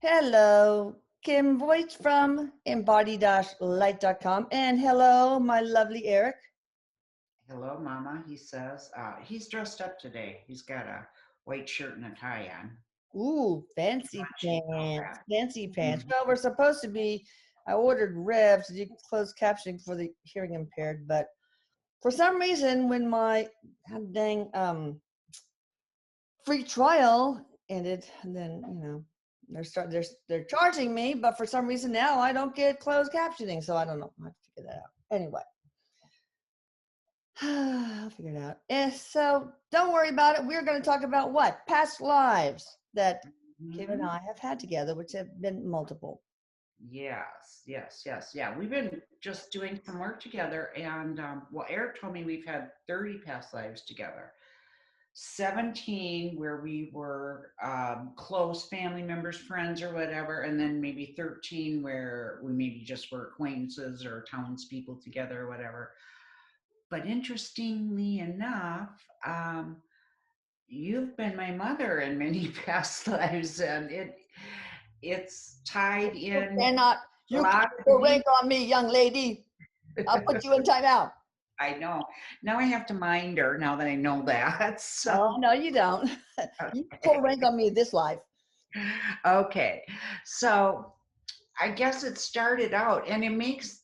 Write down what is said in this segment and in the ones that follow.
Hello, Kim Voigt from embody-light.com. And hello, my lovely Erik. Hello, Mama, he says. He's dressed up today. He's got a white shirt and a tie on. Ooh, fancy Much about pants, that. fancy pants. Mhm. Well, we're supposed to be, I ordered Rev to do closed captioning for the hearing impaired, but for some reason, when my god dang free trial ended, and then, they're charging me, but for some reason now I don't get closed captioning, so I don't know. I have to figure that out. Anyway. I'll figure it out. So don't worry about it. We're going to talk about what? Past lives that Kim and Mhm. I have had together, which have been multiple. Yes, yes, yes, yeah. We've been just doing some work together, and well, Eric told me we've had 30 past lives together. 17 where we were close family members, friends, or whatever, and then maybe 13 where we maybe just were acquaintances or townspeople together or whatever. But interestingly enough, you've been my mother in many past lives, and it's tied You in cannot, a you lot can't of go rank detail. on me, young lady. I'll put you in timeout. I know. Now I have to mind her now that I know that. Oh, So no, you don't. You pull okay. rank on me this life. Okay. So I guess it started out, and it makes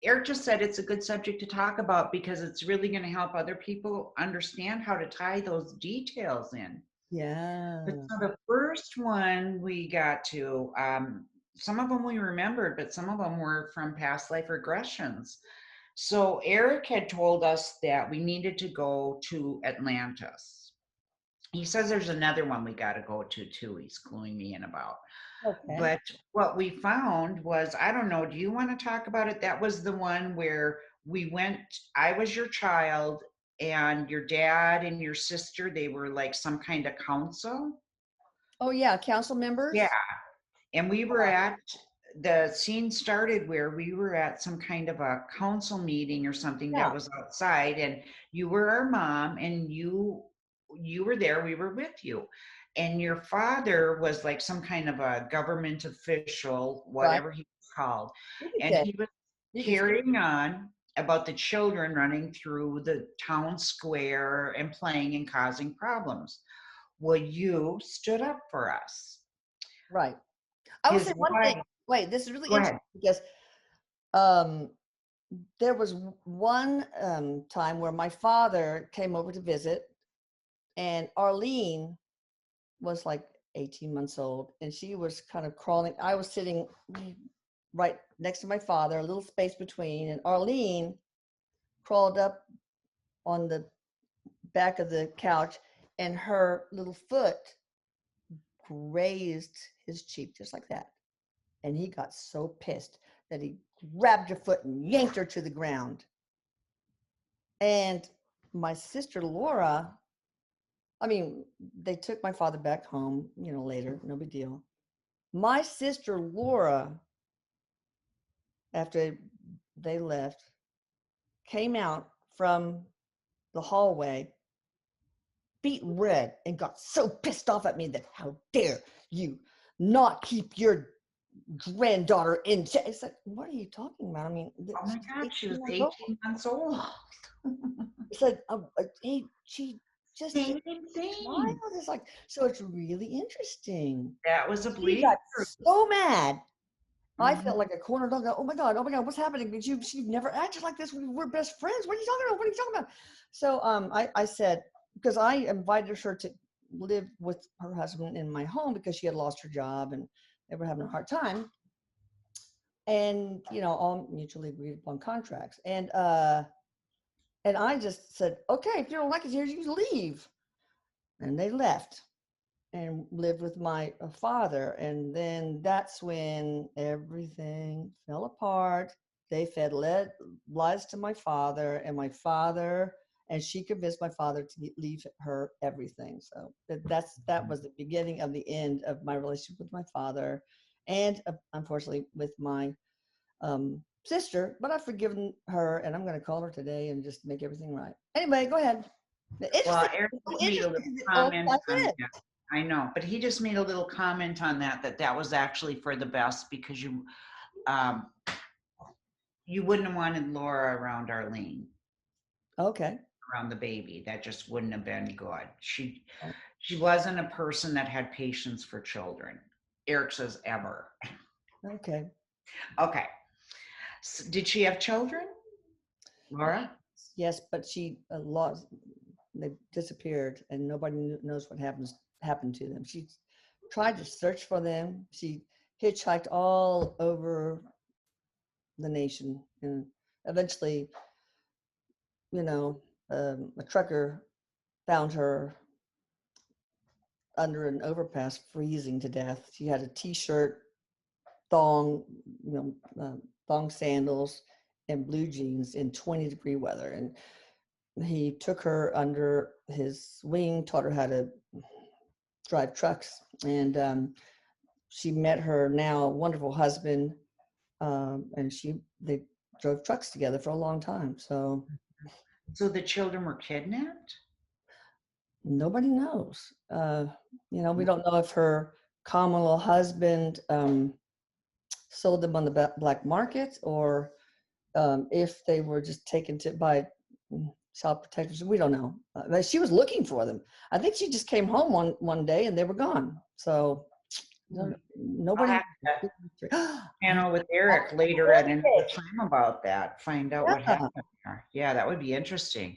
Eric just said it's a good subject to talk about because it's really going to help other people understand how to tie those details in. But Yeah. so the first one we got to, some of them we remembered, but some of them were from past life regressions. So Eric had told us that we needed to go to Atlantis. He says there's another one we got to go to too. He's cluing me in about. Okay. But what we found was, I don't know, do you want to talk about it? That was the one where we went, I was your child, and your dad and your sister, they were like some kind of council. Oh, yeah. Council Yeah. members. And we were at, the scene started where we were at some kind of a council meeting or something that Yeah. was outside, and you were our mom, and you were there, we were with you. And your father was like some kind of a government official, Right. whatever he was called. You can And say. he was You can say. carrying on about the children running through the town square and playing and causing problems. Well, you stood up for us. Right. I will say His one thing. wife, Wait, this is really go interesting ahead. because um, there was one time where my father came over to visit, and Arlene was like 18 months old, and she was kind of crawling. I was sitting right next to my father, a little space between, and Arlene crawled up on the back of the couch, and her little foot grazed his cheek just like that. And he got so pissed that he grabbed her foot and yanked her to the ground. And my sister Laura, I mean, they took my father back home, later, no big deal. My sister Laura, after they left, came out from the hallway, beat red, and got so pissed off at me that how dare you not keep your granddaughter in check. It's like, what are you talking about? I mean, Oh my she's God, 18 she was months old. 18 months old. It's like, hey, she just a Same child. thing. It's like, so it's really interesting. That was a She bleed got through. so mad. I Mhm. felt like a corner dog. Oh my God, what's happening? Because she never acted like this. We're best friends. What are you talking about? What are you talking about? So I said, because I invited her to live with her husband in my home because she had lost her job and they were having a hard time. And all mutually agreed upon contracts. And I just said, okay, if you don't like it here, you leave. And they left and lived with my father. And then that's when everything fell apart. They fed lies to my father, and she convinced my father to leave her everything. So that was the beginning of the end of my relationship with my father, and unfortunately with my sister. But I've forgiven her, and I'm going to call her today and just make everything right. Anyway, go ahead. Well, Interesting. Eric It's so made a little interesting. It all comment ties on in. that. I know, but he just made a little comment on that was actually for the best because um, you wouldn't have wanted Laura around Arlene, Okay. around the baby. That just wouldn't have been good. Oh, She wasn't a person that had patience for children. Erik says ever. okay. Okay. So did she have children, Laura? Yes, but she lost. They disappeared, and nobody knows what happened to them. She tried to search for them. She hitchhiked all over the nation, and eventually, you know, a trucker found her under an overpass, freezing to death. She had a T-shirt, thong, you know, thong sandals, and blue jeans in 20-degree weather, and he took her under his wing, taught her how to drive trucks, and she met her now wonderful husband, and they drove trucks together for a long time. So So the children were kidnapped? nobody knows. We don't know if her common law husband sold them on the black market, or if they were just taken to by child protectors. We don't know. But she was looking for them. I think she just came home one day and they were gone. So Hmm. I'll nobody. have to I panel with Erik later at another time about that, find out what yeah. happened there. Yeah, that would be interesting.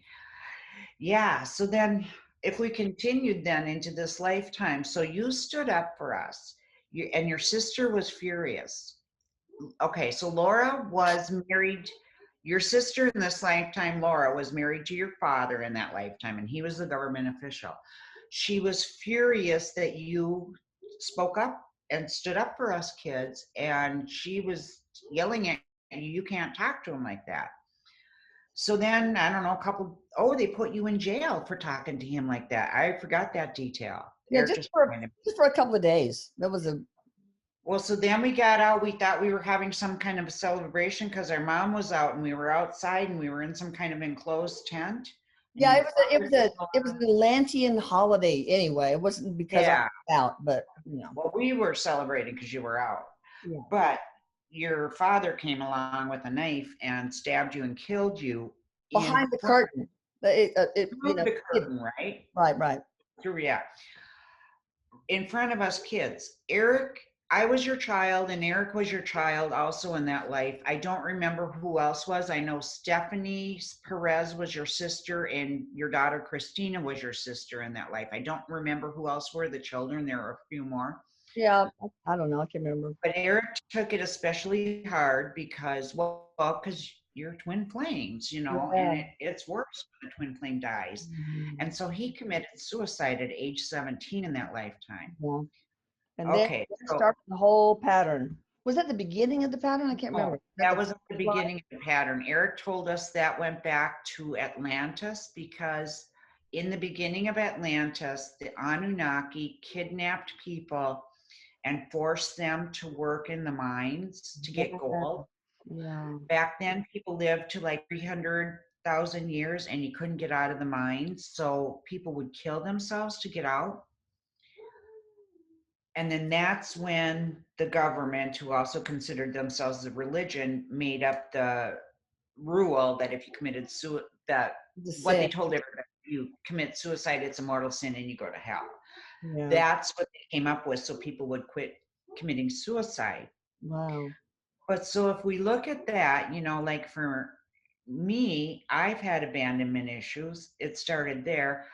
Yeah, so then if we continued then into this lifetime, so you stood up for us, and your sister was furious. Okay, so Laura was married, your sister in this lifetime, Laura, was married to your father in that lifetime, and he was the government official. She was furious that you spoke up and stood up for us kids, and she was yelling at you, you can't talk to him like that. So then, I don't know, they put you in jail for talking to him like that. I forgot that detail. Yeah, Erik just reminded me. just for a couple of days. That was a Well, so then we got out. We thought we were having some kind of a celebration because our mom was out and we were outside and we were in some kind of enclosed tent. And yeah. your It was an Atlantean holiday anyway. It wasn't because I yeah. was out, but Well, we were celebrating because you were out. yeah. But your father came along with a knife and stabbed you and killed you in Behind the curtain. through the curtain, right? Right, right. Through, yeah. In front of us kids. Erik, I was your child, and Erik was your child also in that life. I don't remember who else was. I know Stephanie Perez was your sister, and your daughter Christina was your sister in that life. I don't remember who else were the children. There were a few more. Yeah, I don't know. I can't remember. But Erik took it especially hard because, because you're twin flames, and Yeah. it's worse when a twin flame dies. Mhm. And so he committed suicide at age 17 in that lifetime. Yeah. And then Okay, it so started the whole pattern. Was that the beginning of the pattern? I can't oh, remember. Was that that the was at the slide? beginning of the pattern. Erik told us that went back to Atlantis because in the beginning of Atlantis, the Anunnaki kidnapped people and forced them to work in the mines to get Yeah. gold. Yeah. Back then, people lived to like 300,000 years and you couldn't get out of the mines. So people would kill themselves to get out. And then that's when the government, who also considered themselves a religion, made up the rule that if you committed suicide, that The what they sin. told everybody, you commit suicide, it's a mortal sin and you go to hell. Yeah. That's what they came up with so people would quit committing suicide. Wow. But so if we look at that, like for me, I've had abandonment issues. It started there.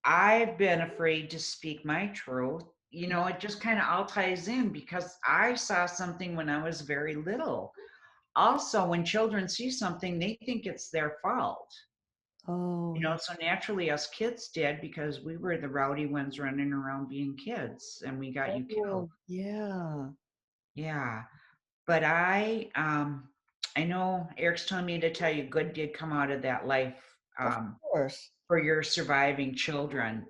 I've been afraid to speak my truth. It just kind of all ties in because I saw something when I was very little. Also, when children see something, they think it's their fault. Oh, yeah. So naturally, us kids did because we were the rowdy ones running around being kids and we got you killed. Oh, yeah. Yeah. But I know Erik's telling me to tell you good did come out of that life Of um, course. for your surviving children.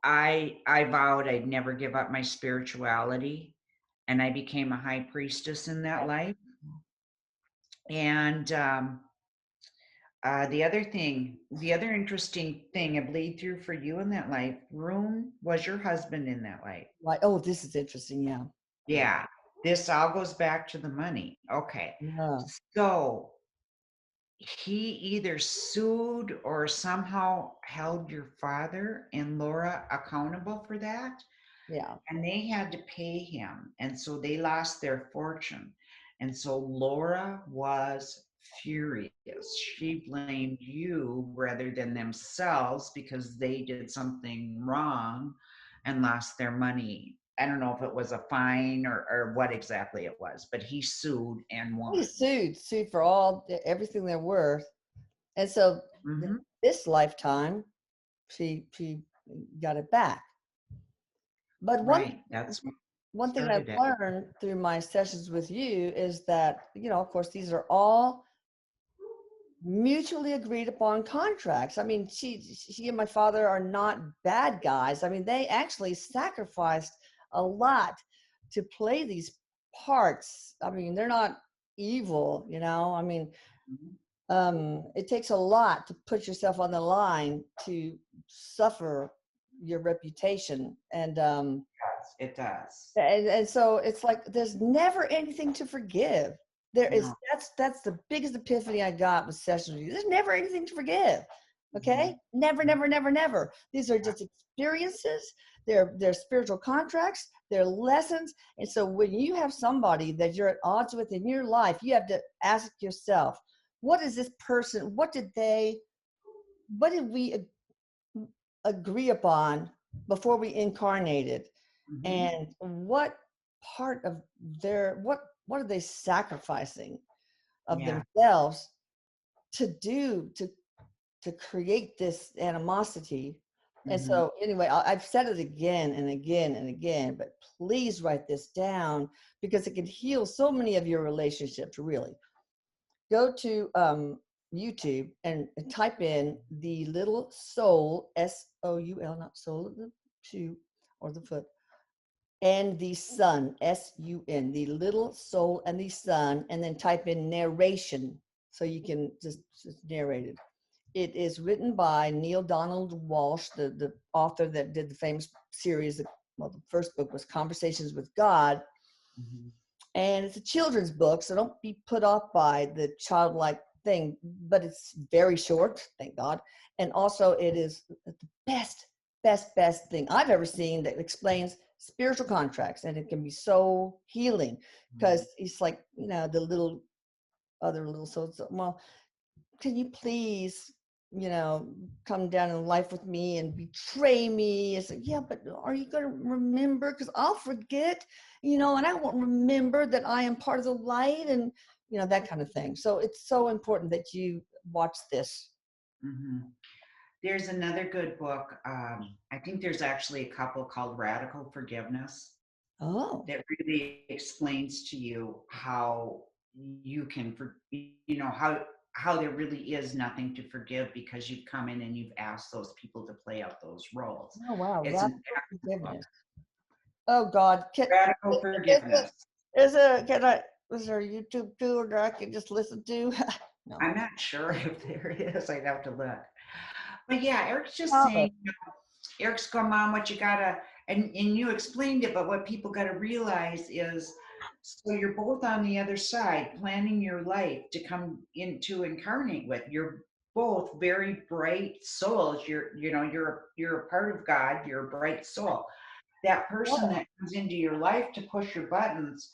I vowed I'd never give up my spirituality, and I became a high priestess in that life. And the other interesting thing, I believe through for you in that life, Rune was your husband in that life. Like, oh, this is interesting. Yeah. Yeah, this all goes back to the money. Okay. Yeah. So he either sued or somehow held your father and Laura accountable for that, Yeah. and they had to pay him. And so they lost their fortune. And so Laura was furious. She blamed you rather than themselves because they did something wrong and lost their money. I don't know if it was a fine or what exactly it was, but he sued and He won. sued for everything they're worth. And so Hmm. this lifetime, she got it back. But Right. That's what one thing I've started it. learned through my sessions with you is that, of course, these are all mutually agreed upon contracts. I mean, she and my father are not bad guys. I mean, they actually sacrificed a lot to play these parts. I mean, they're not evil. I mean, Mhm. it takes a lot to put yourself on the line to suffer your reputation. It does. And so it's like there's never anything to forgive. There is No. that's the biggest epiphany I got with sessions with you. There's never anything to forgive. Mhm. Okay? Never, never, never, never. These are just experiences, they're spiritual contracts, they're lessons. And so when you have somebody that you're at odds with in your life, you have to ask yourself, what is this person, what did we agree upon before we incarnated? Mhm. And what part of what are they sacrificing of Yeah. themselves to do to create this animosity? And Mhm. so anyway, I've said it again and again and again, but please write this down because it can heal so many of your relationships. Really, go to YouTube and type in the little soul, SOUL, not soul of the shoe or the foot, and the sun, SUN, the little soul and the sun, and then type in narration so you can just narrate it. It is written by Neil Donald Walsh, the author that did the famous series. Well, the first book was Conversations with God, Mhm. and it's a children's book, so don't be put off by the childlike thing, but it's very short, thank God. And also it is the best thing I've ever seen that explains spiritual contracts, and it can be so healing because Mhm. it's like, the little other little souls, well, can you please, you know, come down in life with me and betray me? It's like, yeah, but are you going to remember? Because I'll forget, and I won't remember that I am part of the light and, that kind of thing. So it's so important that you watch this. Mhm. There's another good book. I think there's actually a couple called Radical Forgiveness Oh, that really explains to you how you can, how there really is nothing to forgive because you've come in and you've asked those people to play out those roles. oh, wow. It's an Radical excellent book. forgiveness. Oh, God. Radical Is it, Forgiveness. is there a YouTube too, or I can just listen to? No. I'm not sure if there is. I'd have to look. But yeah, Eric's just Oh, saying, Eric's going, Mom, what you gotta, and you explained it, but what people gotta realize is, so you're both on the other side, planning your life to come into incarnate with. You're both very bright souls. You're a part of God. You're a bright soul. That person yeah. that comes into your life to push your buttons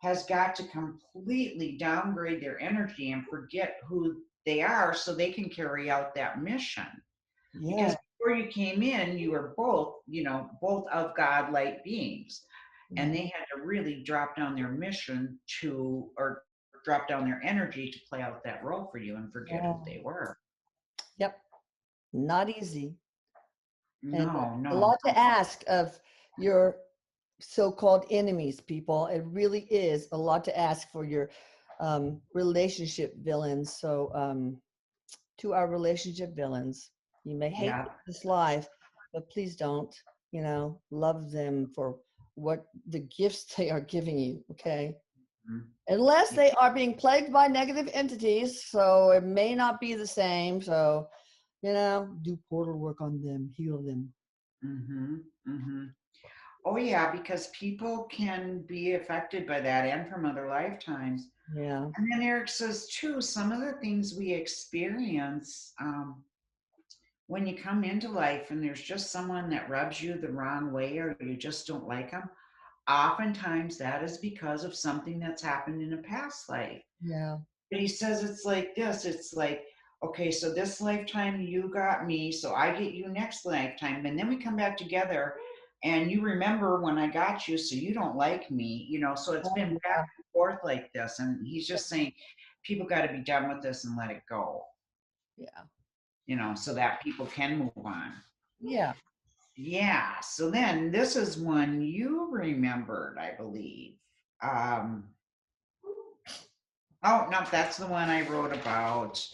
has got to completely downgrade their energy and forget who they are so they can carry out that mission. Yeah. Because before you came in, you were both, both of God light beings. And Yeah. they had to really drop down their mission or drop down their energy to play out that role for you and forget who Yeah. they were. Yep. Not easy. And No, a no, lot no. to ask of your so-called enemies, people. It really is a lot to ask for your relationship villains. So to our relationship villains, you may hate Yeah. this life, but please don't, love them for what the gifts they are giving you. Okay. Mhm. Unless Yeah. they are being plagued by negative entities, so it may not be the same. So, do portal work on them, heal them. Mhm. Mhm. Oh yeah, because people can be affected by that and from other lifetimes. Yeah. And then Eric says too, some of the things we experience when you come into life and there's just someone that rubs you the wrong way or you just don't like them, oftentimes that is because of something that's happened in a past life. Yeah. But he says it's like this. It's like, okay, so this lifetime you got me, so I get you next lifetime. And then we come back together and you remember when I got you, so you don't like me, so it's Oh, been back yeah. and forth like this. And he's just saying people got to be done with this and let it go, Yeah. so that people can move on. Yeah. Yeah. So then this is one you remembered, I believe. Um, oh, no, that's the one I wrote about.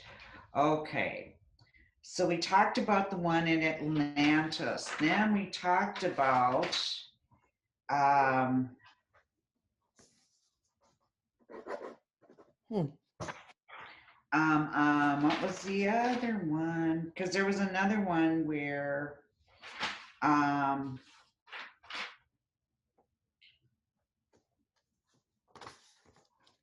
Okay. So we talked about the one in Atlantis. Then we talked about um, Hmm. what was the other one? Because there was another one um,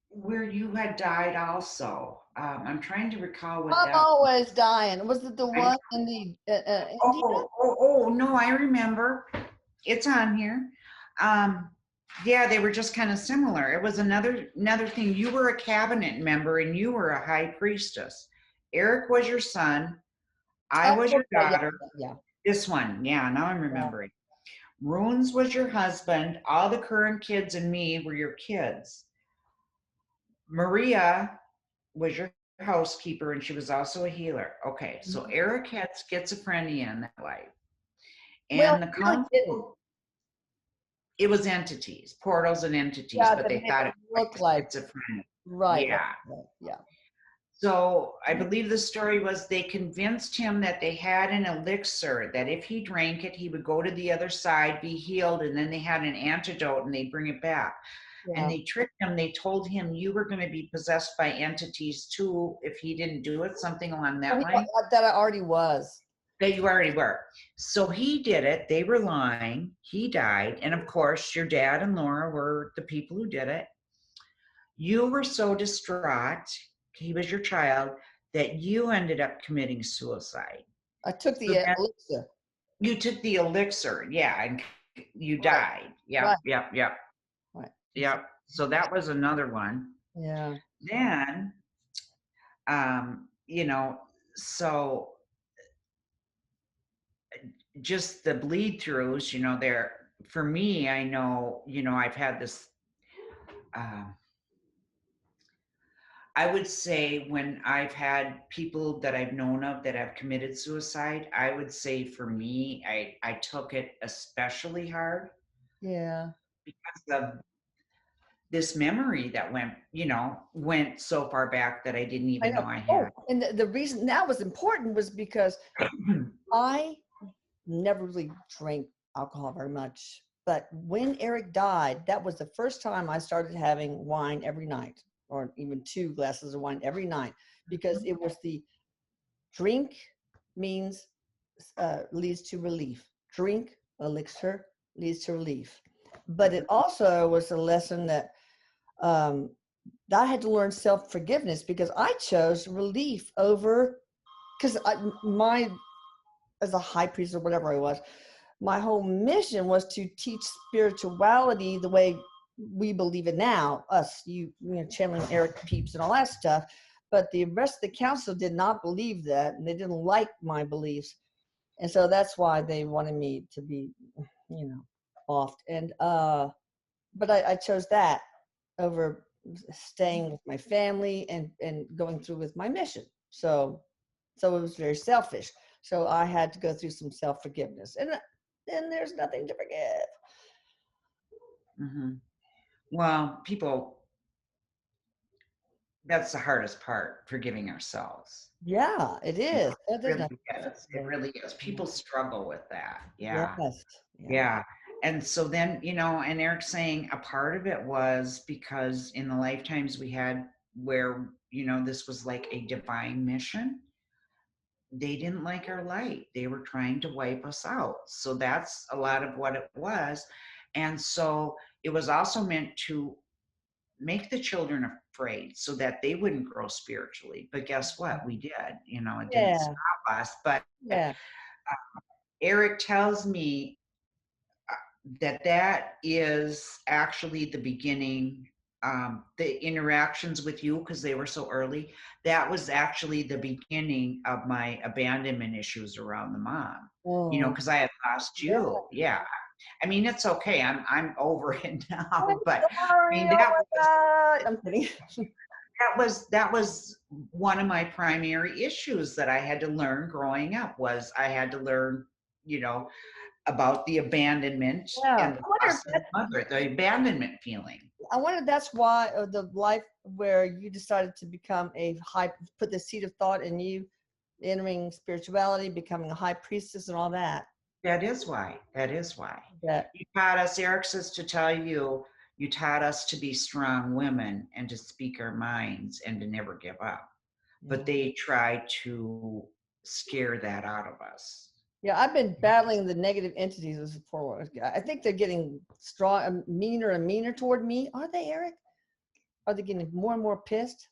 where you had died also. I'm trying to recall what I'm that. always dying. Was it the I, one in the India? oh, no, I remember. It's on here. Um, yeah, they were just kind of similar. It was another thing. You were a cabinet member and you were a high priestess. Erik was your son. I Oh, was your okay. Yeah. daughter. Yeah. This one, yeah, now I'm Yeah. remembering. Runes was your husband. All the current kids and me were your kids. Maria was your housekeeper and she was also a healer. Okay, so Mhm. Erik had schizophrenia in that life. Well, And the he really didn't. council, it was entities, portals and entities, Yeah, but that they made thought it it was look like like schizophrenia. right, right, Yeah. right. Yeah. So I believe the story was they convinced him that they had an elixir, that if he drank it, he would go to the other side, be healed, and then they had an antidote and they'd bring it back. And Yeah. they tricked him. They told him you were going to be possessed by entities too if he didn't do it, something along Oh, that line. that I already was. That you already were. So he did it. They were lying. He died. And of course, your dad and Laura were the people who did it. You were so distraught, he was your child, that you ended up committing suicide. I took So the then elixir. you took the elixir, yeah, and you Right. died. Yep, Right. yep, yep, Right. yep. So that was another one. Yeah. Then, um, you know, so just the bleed throughs, there for me, I know, I've had this um I would say when I've had people that I've known of that have committed suicide, I would say for me, I took it especially hard Yeah. because of this memory that went so far back that I didn't I even know. know I Oh, had. and the reason that was important was because I never really drank alcohol very much. But when Erik died, that was the first time I started having wine every night, or even 2 glasses of wine every night, because it was the drink means leads to relief. Drink elixir leads to relief. But it also was a lesson that um, I had to learn self forgiveness because I chose relief over because my as a high priest or whatever I was, my whole mission was to teach spirituality the way we believe it now, us, channeling Erik Peeps and all that stuff. But the rest of the council did not believe that, and they didn't like my beliefs, and so that's why they wanted me to be, off. And but I chose that over staying with my family and going through with my mission. So it was very selfish. So I had to go through some self forgiveness, and then there's nothing to forgive. Hmm. Well, people, that's the hardest part, forgiving ourselves. Yeah, it is. It There's really nothing to is. It forgive. really is. People struggle with that. Yeah. Yes. Yeah. Yeah. And so then, and Eric's saying a part of it was because in the lifetimes we had where, this was like a divine mission, they didn't like our light. They were trying to wipe us out. So that's a lot of what it was. And so it was also meant to make the children afraid so that they wouldn't grow spiritually. But guess what? We did, it didn't Yeah, stop us. But yeah. Eric tells me that is actually the beginning, the interactions with you, because they were so early, that was actually the beginning of my abandonment issues around the mom, Oh, because I had lost yeah. you. Yeah. I mean, it's okay. I'm over it I'm now, but I sorry. mean, Oh my God. I'm kidding. that was one of my primary issues that I had to learn growing up. Was I had to learn, you know, about the abandonment Yeah. and the loss of the mother, the abandonment feeling. I wonder if that's why the life where you decided to become put the seed of thought in you, entering spirituality, becoming a high priestess and all that. That is why. That is why. That, You taught us, Eric says to tell you, you taught us to be strong women and to speak our minds and to never give up. But yeah. they tried to scare that out of us. Yeah, I've been battling the negative entities as before. I think they're getting strong, meaner and meaner toward me. Are they, Eric? Are they getting more and more pissed?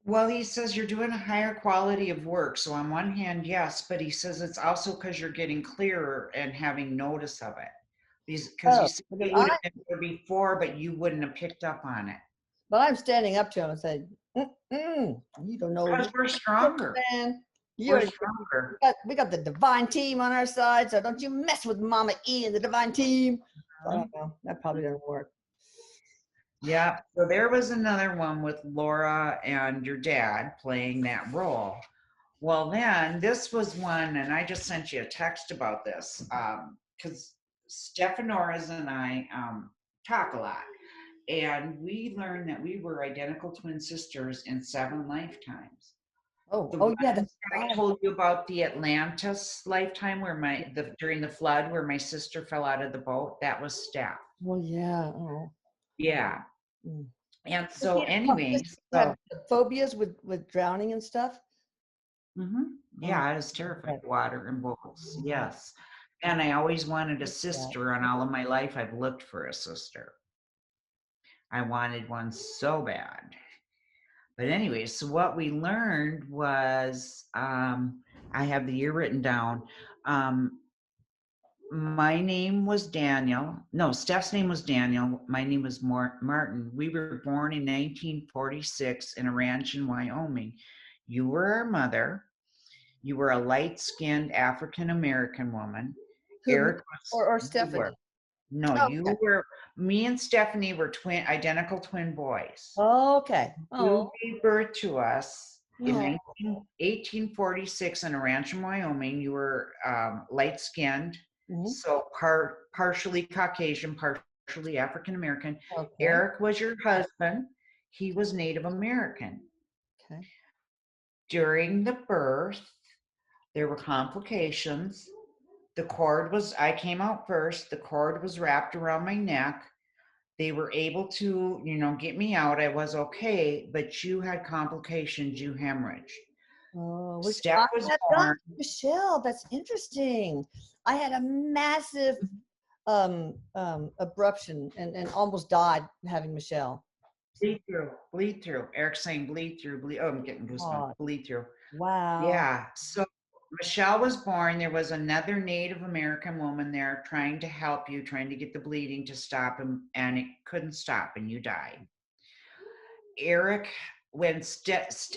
Well, he says you're doing a higher quality of work. So on one hand, yes, but he says it's also because you're getting clearer and having notice of it. Because you Oh, said because you would have been there before, but you wouldn't have picked up on it. but I'm standing up to him and saying, you don't know, Because we're stronger. man. We're You're, stronger. we got the divine team on our side, so don't you mess with Mama E and the divine team. So I don't know. That probably doesn't work. Yeah. So there was another one with Laura and your dad playing that role. Well, then this was one, and I just sent you a text about this because Stephanoras and I talk a lot. And we learned that we were identical twin sisters in 7 lifetimes. The Oh one yeah, that that's I right. told you about, the Atlantis lifetime where during the flood where my sister fell out of the boat, that was Steph. Well, yeah. Oh. Yeah. Mm. And Does so he anyways, have phobias with drowning and stuff? yeah, Oh, I was terrified right. of water and boats. Yeah. Yes. And I always wanted a Yeah. sister, and all of my life I've looked for a sister. I wanted one so bad. But anyway, so what we learned was, I have the year written down. Um, my name was Daniel. No, Steph's name was Daniel. My name was Martin. We were born in 1946 in a ranch in Wyoming. You were our mother. You were a light-skinned African American woman. Who, me Erik was, or you were. Stephanie? No, Oh, you were. Me and Stephanie were identical twin boys. okay. Oh, You gave birth to us in no. 1846 in a ranch in Wyoming. You were light skinned, Mhm. so partially Caucasian, partially African American. Okay. Erik was your husband. He was Native American. Okay. During the birth, there were complications. I came out first. The cord was wrapped around my neck. They were able to, get me out. I was okay, but you had complications. You hemorrhaged. Oh, which Steph I was had done, born. Michelle. That's interesting. I had a massive abruption and almost died having Michelle. Bleed through, bleed through. Eric's saying bleed through, bleed. Oh, I'm getting goosebumps. Oh, Bleed through. wow. Yeah. So Michelle was born. There was another Native American woman there trying to help you, trying to get the bleeding to stop, and it couldn't stop, and you died. Erik, when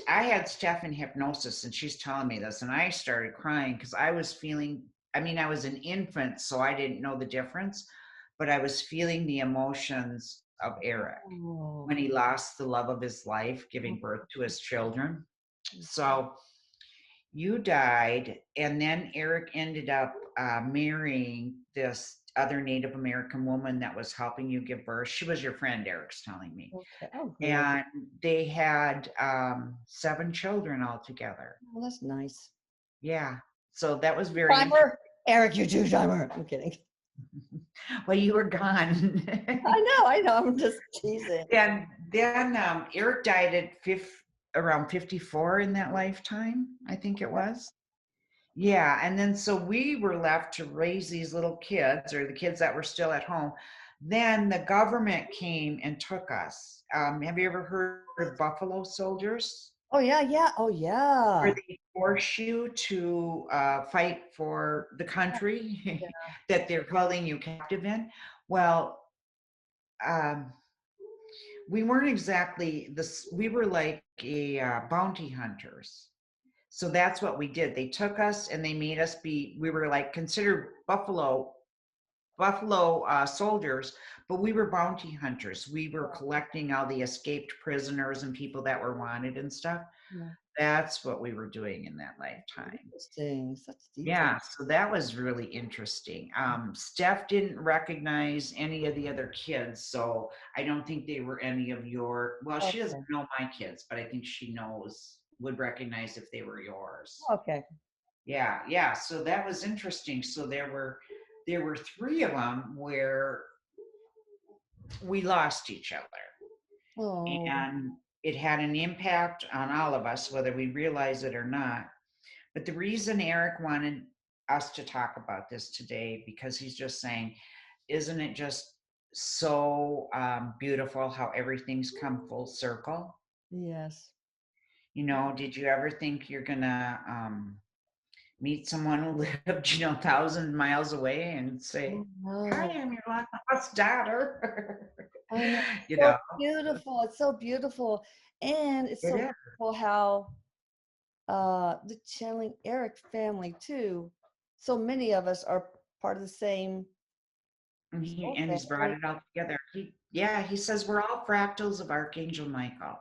I had Steph in hypnosis, and she's telling me this, and I started crying because I was feeling. I mean, I was an infant, so I didn't know the difference, but I was feeling the emotions of Erik Oh, when he lost the love of his life, giving birth to his children. So you died, and then Erik ended up marrying this other Native American woman that was helping you give birth. She was your friend, Eric's telling me. okay. Oh, good. And they had 7 children altogether. Well, that's nice. Yeah. So that was very interesting. Timer, Erik, you two timer. I'm kidding. Well, you were gone. I know. I'm just teasing. And then Eric died at around 54 in that lifetime, I think it was. Yeah, and then so we were left to raise these little kids, or the kids that were still at home. Then the government came and took us. Have you ever heard of Buffalo Soldiers? Oh yeah, yeah. Oh Where yeah. they force you to fight for the country Yeah. that they're holding you captive in. Well, um, we weren't exactly this. We were like a bounty hunters. So that's what we did. They took us and they made us be. We were like considered buffalo soldiers, but we were bounty hunters. We were collecting all the escaped prisoners and people that were wanted and stuff. Yeah. That's what we were doing in that lifetime. Interesting. Such detail. Yeah, so that was really interesting. Steph didn't recognize any of the other kids, so I don't think they were any of your. Well, she doesn't Okay. know my kids, but I think she would recognize if they were yours. Okay. Yeah, yeah. So that was interesting. So there were three of them where we lost each other, Oh, and it had an impact on all of us, whether we realize it or not. But the reason Eric wanted us to talk about this today, because he's just saying, isn't it just so beautiful how everything's come full circle? yes. Did you ever think you're gonna meet someone who lived, 1,000 miles away and Oh say, "Hi, no. I'm your lost daughter." I know. you So know, beautiful. It's so beautiful. And it's it so is. beautiful how the channeling Eric family too. So many of us are part of the same And, soul he's brought family. it all together. Yeah, he says we're all fractals of Archangel Michael.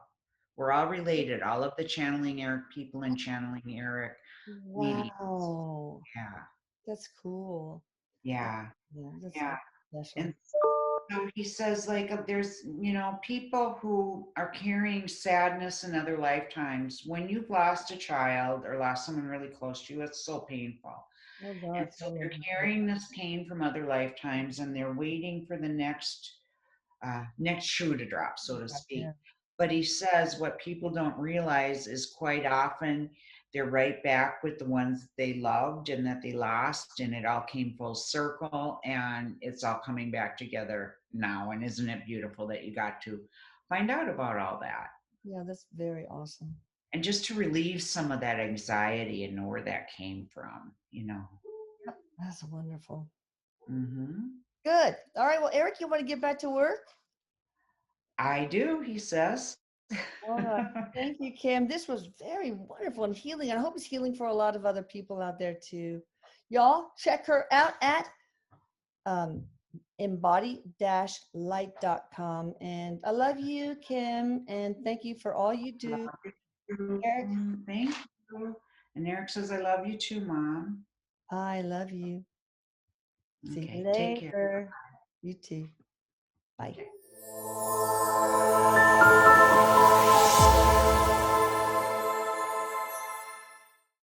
We're all related. All of the channeling Eric people and channeling Eric meetings. Wow. Yeah, That's cool. That, yeah, yeah, that's yeah. special. And so he says, like, there's, people who are carrying sadness in other lifetimes. When you've lost a child or lost someone really close to you, it's so painful. Oh And God, so tell me they're about it. carrying this pain from other lifetimes and they're waiting for the next shoe to drop, so to speak. Yeah. But he says what people don't realize is quite often they're right back with the ones that they loved and that they lost, and it all came full circle and it's all coming back together now. And isn't it beautiful that you got to find out about all that? Yeah, that's very awesome. And just to relieve some of that anxiety and know where that came from. Yep, that's wonderful. Hmm. Good. All right. Well, Eric, you want to get back to work? I do, he says. All right. Thank you, Kim. This was very wonderful and healing. I hope it's healing for a lot of other people out there too. Y'all check her out at um, embody-light.com. And I love you, Kim. And thank you for all you do. Eric, Thank you. And Eric says, I love you too, Mom. I love you. See you Okay, take care. later. You too. Bye. Okay.